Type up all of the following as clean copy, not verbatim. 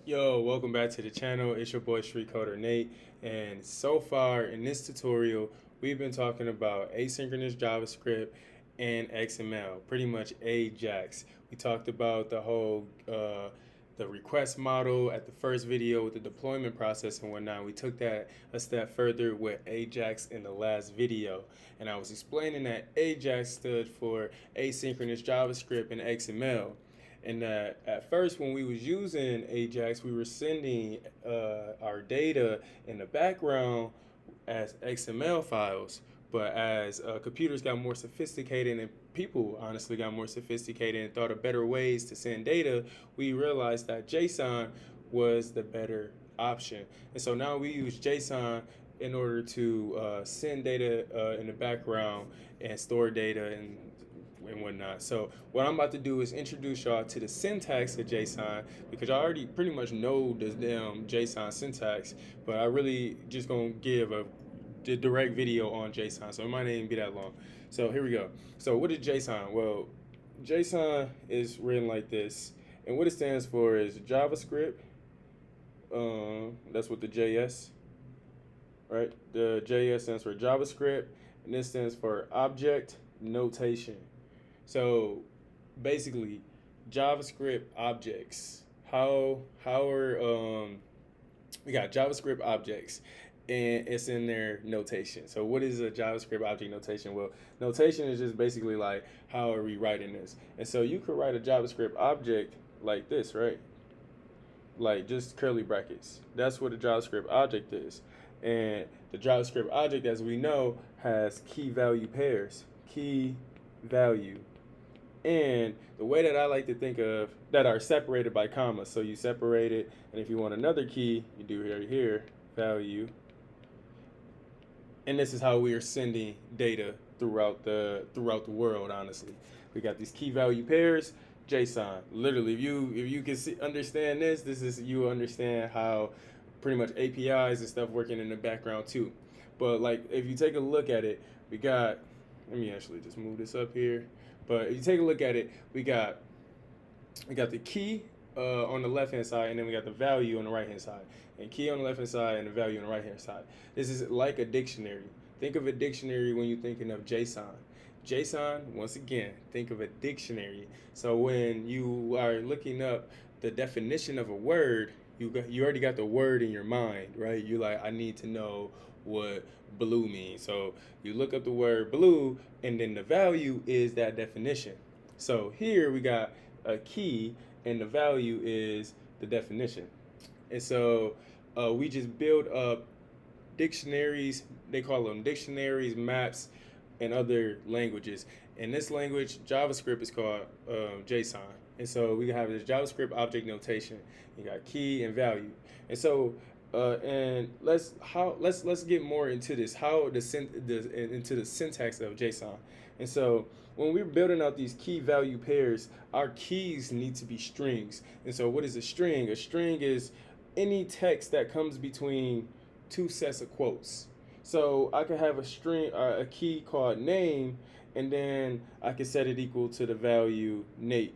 Yo, welcome back to the channel. It's your boy Street Coder Nate, and so far in this tutorial, we've been talking about asynchronous JavaScript and XML, pretty much Ajax. We talked about the whole the request model at the first video with the deployment process and whatnot. We took that a step further with Ajax in the last video, and I was explaining that Ajax stood for asynchronous JavaScript and XML. And at first, when we was using Ajax, we were sending our data in the background as XML files. But as computers got more sophisticated and people honestly got more sophisticated and thought of better ways to send data, we realized that JSON was the better option. And so now we use JSON in order to send data in the background and store data and whatnot. So what I'm about to do is introduce y'all to the syntax of JSON, because I already pretty much know the damn JSON syntax, but I really just gonna give the direct video on JSON, so it might not even be that long. So here we go. So what is JSON? Well, JSON is written like this, and what it stands for is JavaScript. That's what the JS, right? The JS stands for JavaScript, and this stands for Object Notation. So basically, JavaScript objects. How are we got JavaScript objects, and it's in their notation. So what is a JavaScript object notation? Well, notation is just basically like how are we writing this. And so you could write a JavaScript object like this, right? Like just curly brackets. That's what a JavaScript object is. And the JavaScript object, as we know, has key value pairs. Key value. And the way that I like to think of that are separated by commas. So you separate it, and if you want another key, you do here value. And this is how we are sending data throughout the world. Honestly, we got these key value pairs. JSON. Literally, if you can understand this is you understand how pretty much APIs and stuff working in the background too. But like if you take a look at it, we got. Let me actually just move this up here. But if you take a look at it, we got the key on the left hand side, and then we got the value on the right hand side. And key on the left hand side and the value on the right hand side. This is like a dictionary. Think of a dictionary when you're thinking of JSON. JSON, once again, think of a dictionary. So when you are looking up the definition of a word, you already got the word in your mind, right? You're like, I need to know what blue means. So you look up the word blue, and then the value is that definition. So here we got a key, and the value is the definition. And so we just build up dictionaries. They call them dictionaries, maps, and other languages. In this language, JavaScript is called JSON. And so we have this JavaScript object notation. You got key and value. And so and let's get more into this, into the syntax of JSON. And so when we're building out these key value pairs, our keys need to be strings. And so what is a string? A string is any text that comes between two sets of quotes. So I could have a string, a key called name, and then I can set it equal to the value Nate.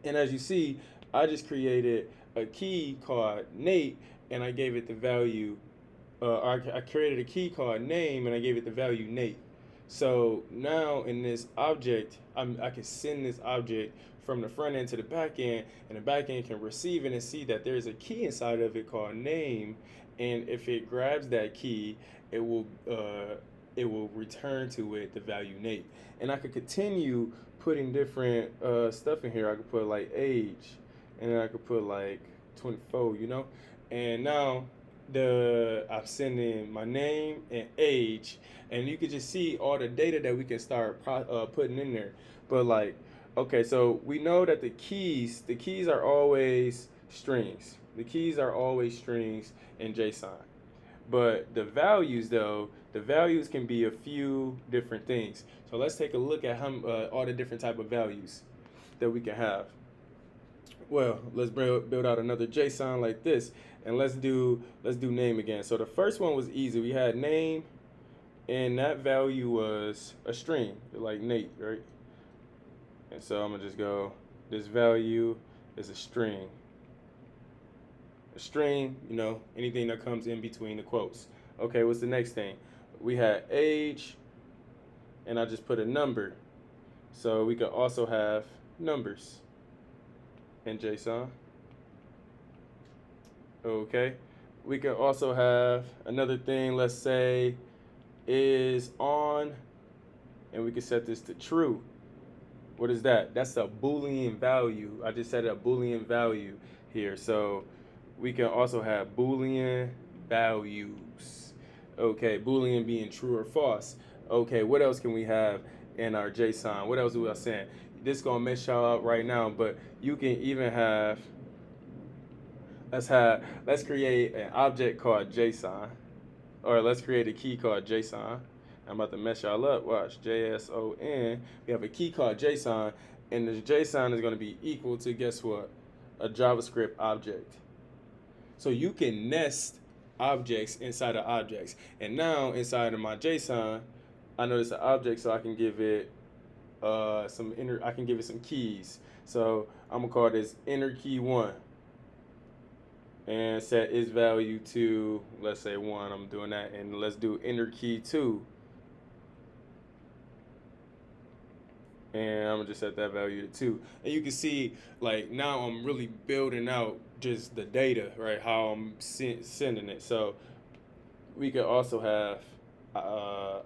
And as you see, I just created a key called Nate, and I gave it the value. I created a key called name, and I gave it the value Nate. So now in this object, I can send this object from the front end to the back end, and the back end can receive it and see that there's a key inside of it called name. And if it grabs that key, it will return to it the value Nate. And I could continue putting different stuff in here. I could put like age, and then I could put like 24, you know. And now I'm sending my name and age, and you can just see all the data that we can start putting in there. But like, okay, so we know that the keys are always strings. The keys are always strings in JSON. But the values, though, the values can be a few different things. So let's take a look at all the different type of values that we can have. Well, let's build out another JSON like this, and let's do name again. So the first one was easy. We had name, and that value was a string, like Nate, right? And so I'm gonna just go, this value is a string. A string, you know, anything that comes in between the quotes. Okay, what's the next thing? We had age, and I just put a number. So we could also have numbers in JSON. Okay. We can also have another thing, let's say is on, and we can set this to true. What is that? That's a Boolean value. I just set a Boolean value here. So we can also have Boolean values. Okay, Boolean being true or false. Okay, what else can we have in our JSON? What else was I saying? This is gonna mess y'all up right now, but you can even have, let's create an object called JSON, or let's create a key called JSON. I'm about to mess y'all up. Watch, JSON. We have a key called JSON, and the JSON is going to be equal to, guess what? A JavaScript object. So you can nest objects inside of objects. And now inside of my JSON, I know it's an object, so I can give it I can give it some keys. So I'm gonna call this inner key 1. And set its value to, let's say 1. I'm doing that, and let's do inner key 2. And I'm gonna just set that value to 2. And you can see, like, now I'm really building out just the data, right? How I'm sending it. So we could also have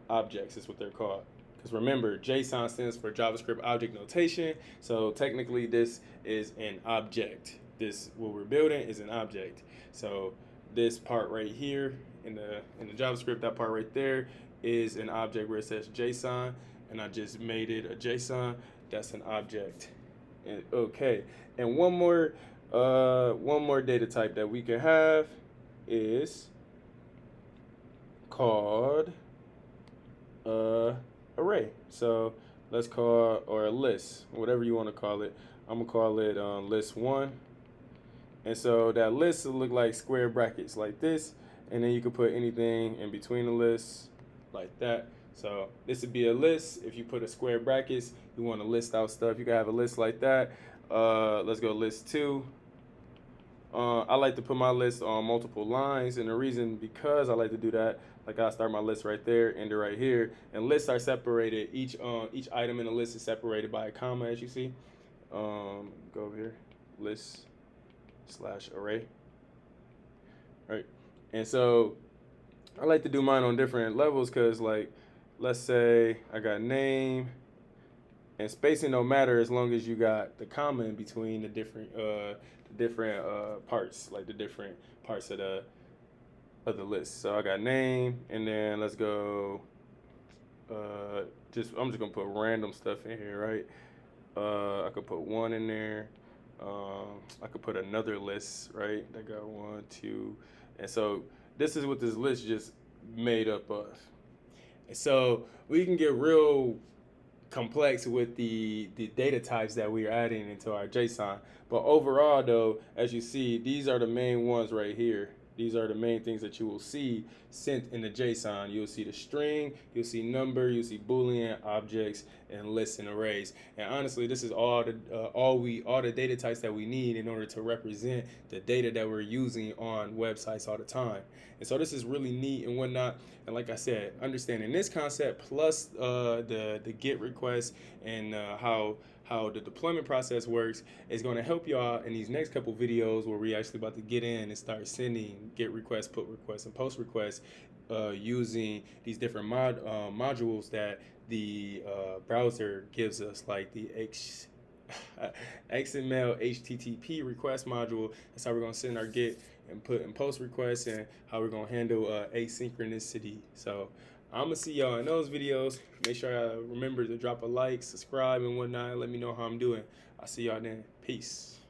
objects, is what they're called. Because remember, JSON stands for JavaScript Object Notation. So technically, this is an object. This, what we're building, is an object. So this part right here in the JavaScript, that part right there is an object where it says JSON, and I just made it a JSON. That's an object. And, okay, and one more data type that we can have is called array. So let's call, or a list, whatever you want to call it. I'm gonna call it list 1. And so that list will look like square brackets like this, and then you can put anything in between the lists like that. So this would be a list. If you put a square brackets, you want to list out stuff, you can have a list like that. Let's go list 2. I like to put my list on multiple lines, and the reason because I like to do that, like I start my list right there, end it right here, and lists are separated. Each item in the list is separated by a comma, as you see. Go over here, list / array, right? And so I like to do mine on different levels because, like, let's say I got name, and spacing don't matter as long as you got the comma in between the different parts, like the different parts of the list. So I got name, and then let's go. I'm just gonna put random stuff in here, right? I could put 1 in there. I could put another list, right? That got 1, 2, and so this is what this list just made up of. And so we can get real complex with the data types that we are adding into our JSON. But overall, though, as you see, these are the main ones right here. These are the main things that you will see sent in the JSON. You'll see the string, you'll see number, you'll see Boolean, objects, and lists and arrays. And honestly, this is all the data types that we need in order to represent the data that we're using on websites all the time. And so this is really neat and whatnot. And like I said, understanding this concept plus the GET request and how the deployment process works is going to help y'all in these next couple videos where we're actually about to get in and start sending GET requests, put requests, and post requests using these different modules that the browser gives us, like the XML HTTP request module. That's how we're going to send our GET and put and post requests, and how we're going to handle asynchronicity. So I'm going to see y'all in those videos. Make sure I remember to drop a like, subscribe, and whatnot. Let me know how I'm doing. I'll see y'all then. Peace.